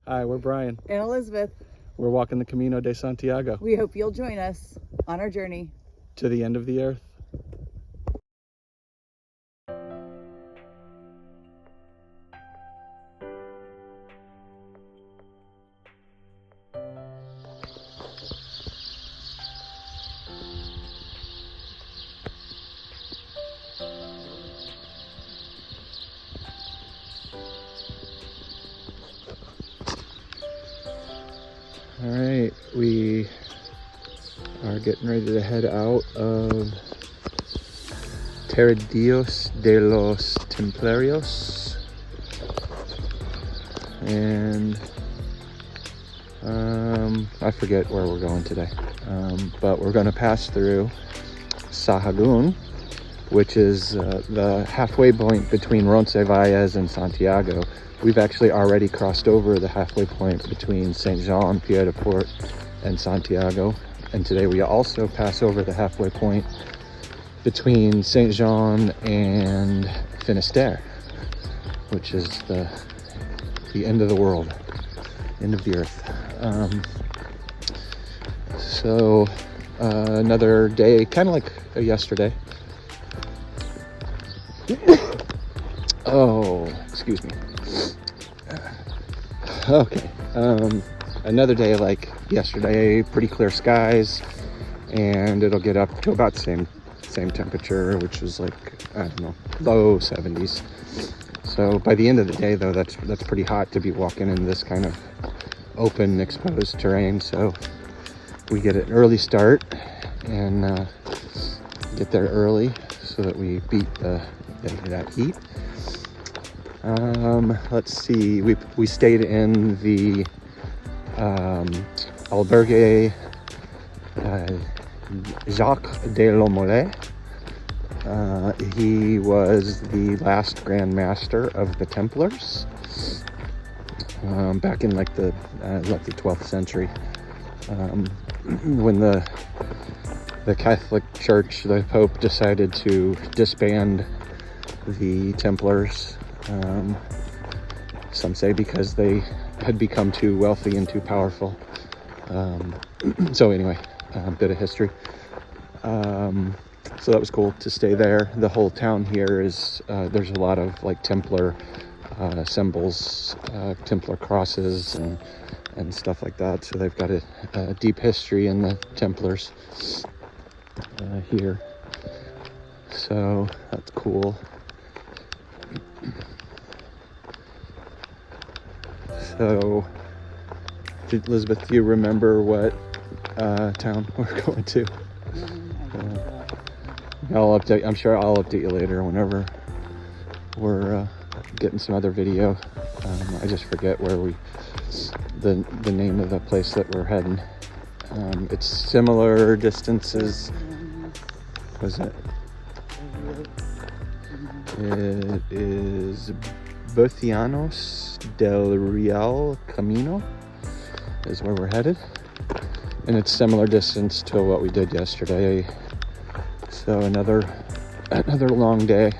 Hi, we're Brian. And Elizabeth. We're walking the Camino de Santiago. We hope you'll join us on our journey to the end of the earth. All right, we are getting ready to head out of Teradillos de los Templarios, and I forget where we're going today, but we're going to pass through Sahagún, which is the halfway point between Roncesvalles and Santiago. We've actually already crossed over the halfway point between Saint Jean, Pied-de-Port, and Santiago. And today we also pass over the halfway point between Saint Jean and Finisterre, which is the end of the world, end of the earth. So another day, kind of like yesterday. Oh, excuse me. Okay, another day like yesterday, pretty clear skies, and it'll get up to about the same temperature, which was like, I don't know, low 70s. So by the end of the day though, that's pretty hot to be walking in this kind of open, exposed terrain. So we get an early start and get there early so that we beat that heat. Let's see, we stayed in the albergue Jacques de Lomolay. He was the last Grand Master of the Templars back in like the 12th century, when the Catholic Church, the Pope, decided to disband the Templars. Some say because they had become too wealthy and too powerful. So anyway, a bit of history. So that was cool to stay there. The whole town here is, there's a lot of like Templar symbols, Templar crosses and stuff like that. So they've got a deep history in the Templars here. So that's cool. So, Elizabeth, do you remember what town we're going to? I'll update. I'm sure I'll update you later whenever we're getting some other video. I just forget where the name of the place that we're heading. It's similar distances. Was it? It is Bercianos del Real Camino is where we're headed, and it's similar distance to what we did yesterday. So another long day.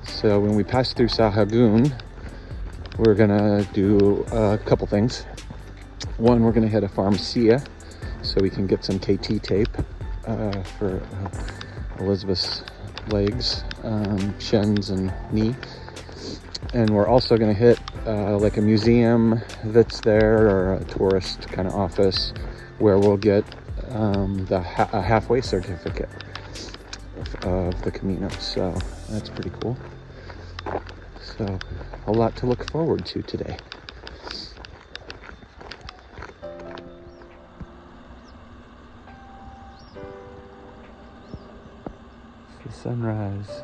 So when we pass through Sahagún, we're gonna do a couple things. One, we're gonna hit a pharmacia so we can get some KT tape for Elizabeth's legs, shins and knee. And we're also going to hit like a museum that's there, or a tourist kind of office, where we'll get a halfway certificate of the Camino. So that's pretty cool. So a lot to look forward to today. The sunrise.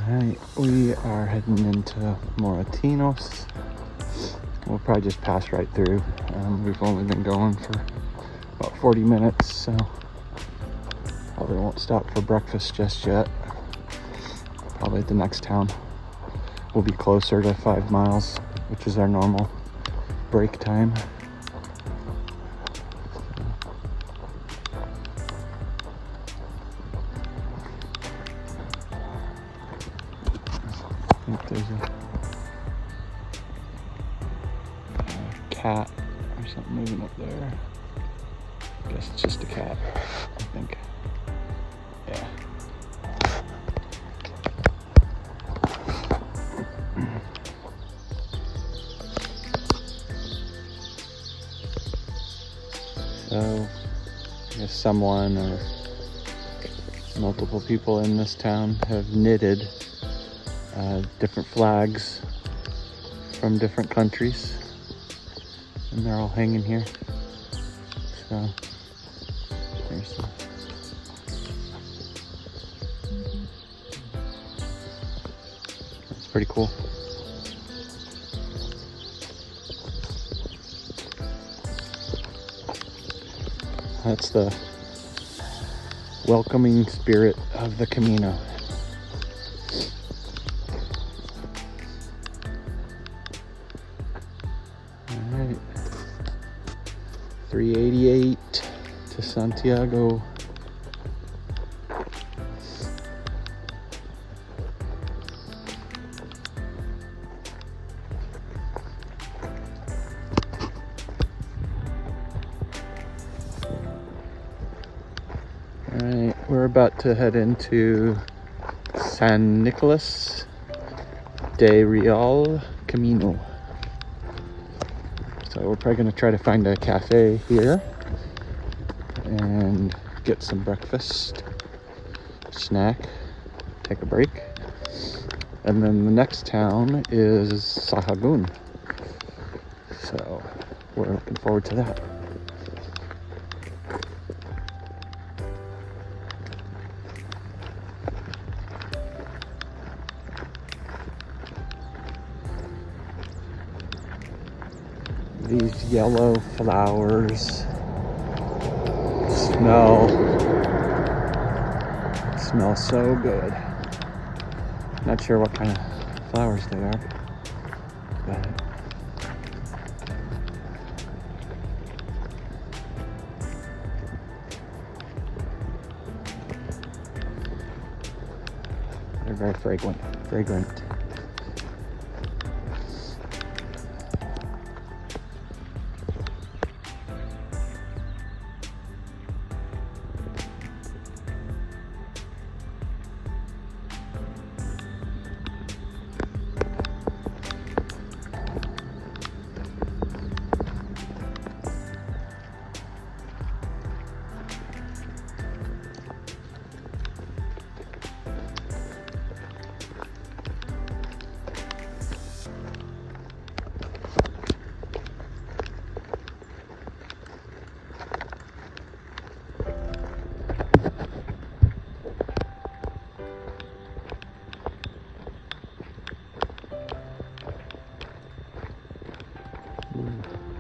Alright, we are heading into Moratinos. We'll probably just pass right through. We've only been going for about 40 minutes, so probably won't stop for breakfast just yet. Probably at the next town. We'll be closer to 5 miles, which is our normal break time. I think there's a cat or something moving up there. I guess it's just a cat, I think. Yeah. So, I guess someone or multiple people in this town have knitted different flags from different countries, and they're all hanging here. So, there's the that's pretty cool. That's the welcoming spirit of the Camino. All right, 388 to Santiago. Alright, we're about to head into San Nicolas de Real Camino. So we're probably going to try to find a cafe here and get some breakfast, snack, take a break. And then the next town is Sahagún. So we're looking forward to that. These yellow flowers smell so good. Not sure what kind of flowers they are, but they're very fragrant.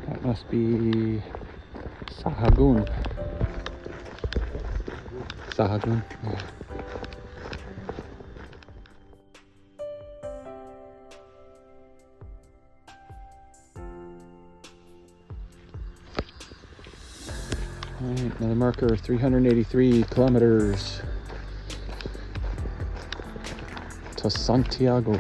That must be Sahagún. Sahagún, yeah. Alright, another marker, 383 kilometers to Santiago.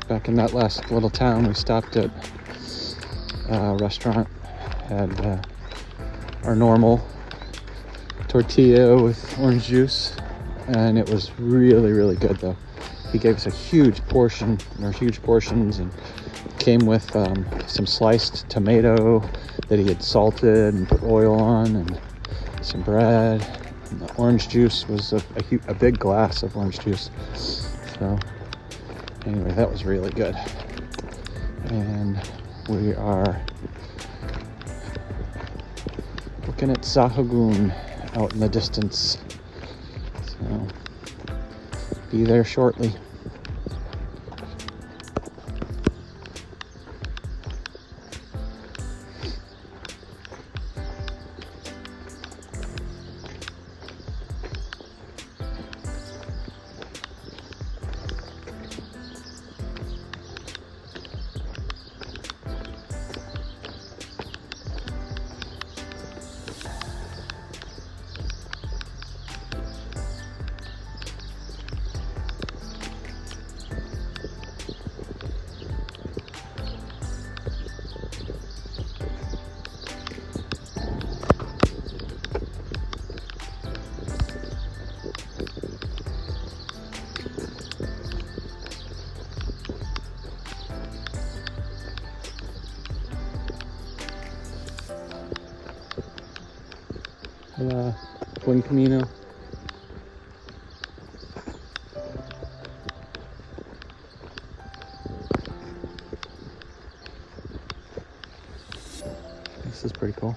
Back in that last little town, we stopped at a restaurant, had our normal tortilla with orange juice, and it was really, really good though. He gave us a huge portion, or huge portions, and came with some sliced tomato that he had salted and put oil on, and some bread. And the orange juice was a big glass of orange juice. So anyway, that was really good. And we are looking at Sahagún out in the distance. So be there shortly. Hola, buen camino. This is pretty cool.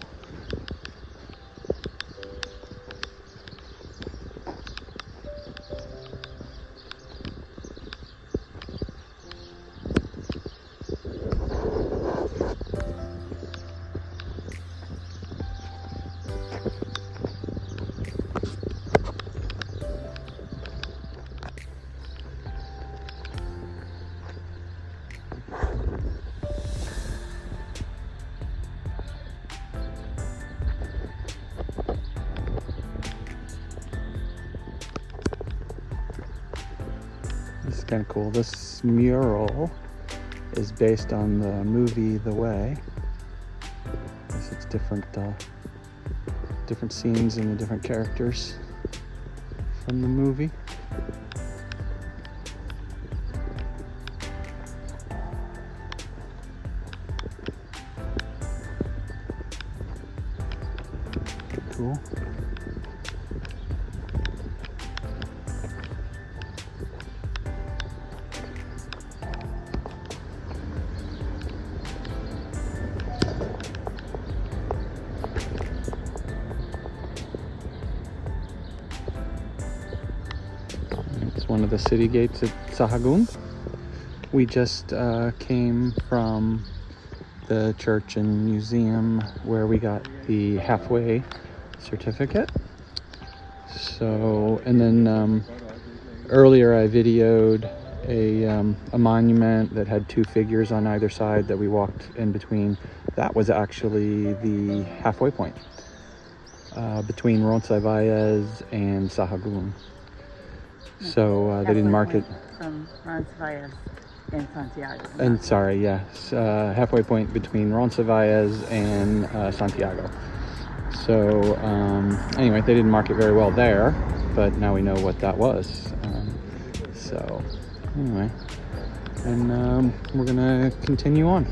This is kind of cool. This mural is based on the movie The Way. It's different scenes and the different characters from the movie. Cool. It's one of the city gates at Sahagún. We just came from the church and museum where we got the halfway certificate. So, and then earlier I videoed a monument that had two figures on either side that we walked in between. That was actually the halfway point between Roncesvalles and Sahagún. So they didn't mark it. From Roncesvalles and Santiago. And sorry, yes, halfway point between Roncesvalles and Santiago. So anyway, they didn't mark it very well there, but now we know what that was. So anyway, and we're gonna continue on.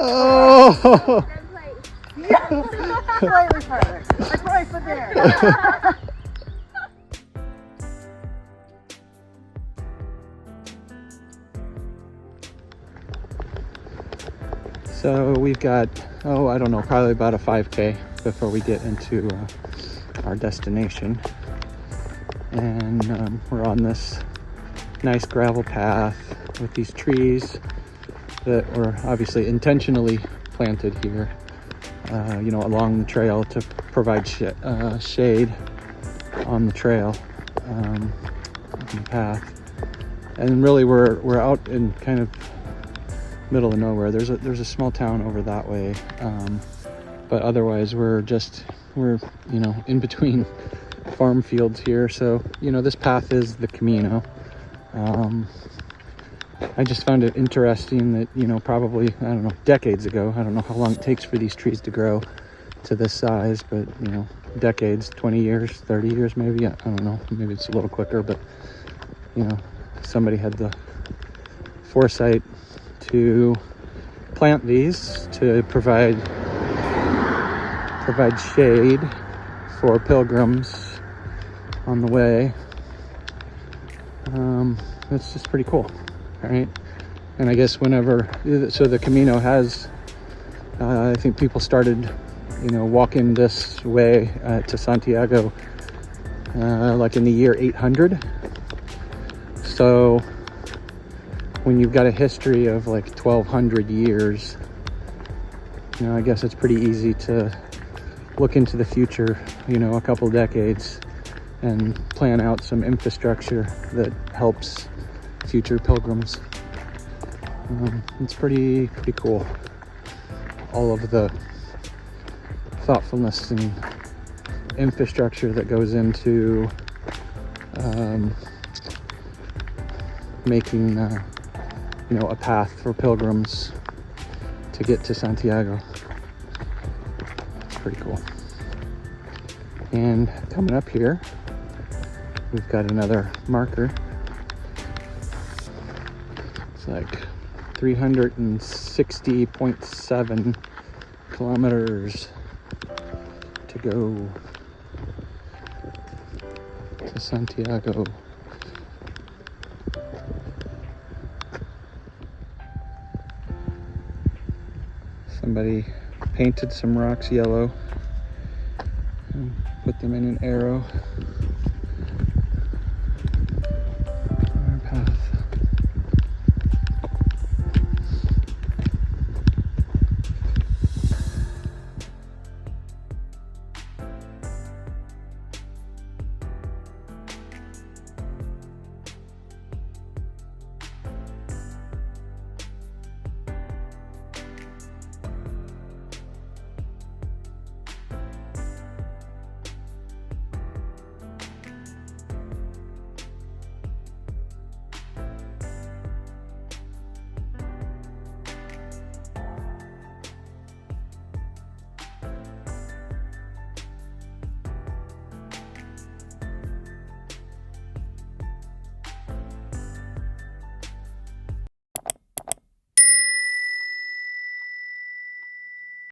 Oh! Slightly further. I probably put there. So we've got, I don't know, probably about a 5K before we get into our destination. And we're on this nice gravel path with these trees that were obviously intentionally planted here, along the trail to provide shade on the trail, on the path. And really we're out in kind of middle of nowhere. There's a small town over that way, but otherwise we're in between farm fields here. So this path is the Camino. I just found it interesting that probably, I don't know, decades ago, I don't know how long it takes for these trees to grow to this size, but decades, 20 years, 30 years maybe, I don't know, maybe it's a little quicker, but somebody had the foresight to plant these to provide shade for pilgrims on the way. It's just pretty cool, right? And I guess so the Camino has, I think people started, walking this way to Santiago like in the year 800. So when you've got a history of like 1,200 years, you know, I guess it's pretty easy to look into the future, you know, a couple decades, and plan out some infrastructure that helps future pilgrims. It's pretty cool. All of the thoughtfulness and infrastructure that goes into making you know, a path for pilgrims to get to Santiago. It's pretty cool. And coming up here, we've got another marker. It's like 360.7 kilometers to go to Santiago. Somebody painted some rocks yellow and put them in an arrow.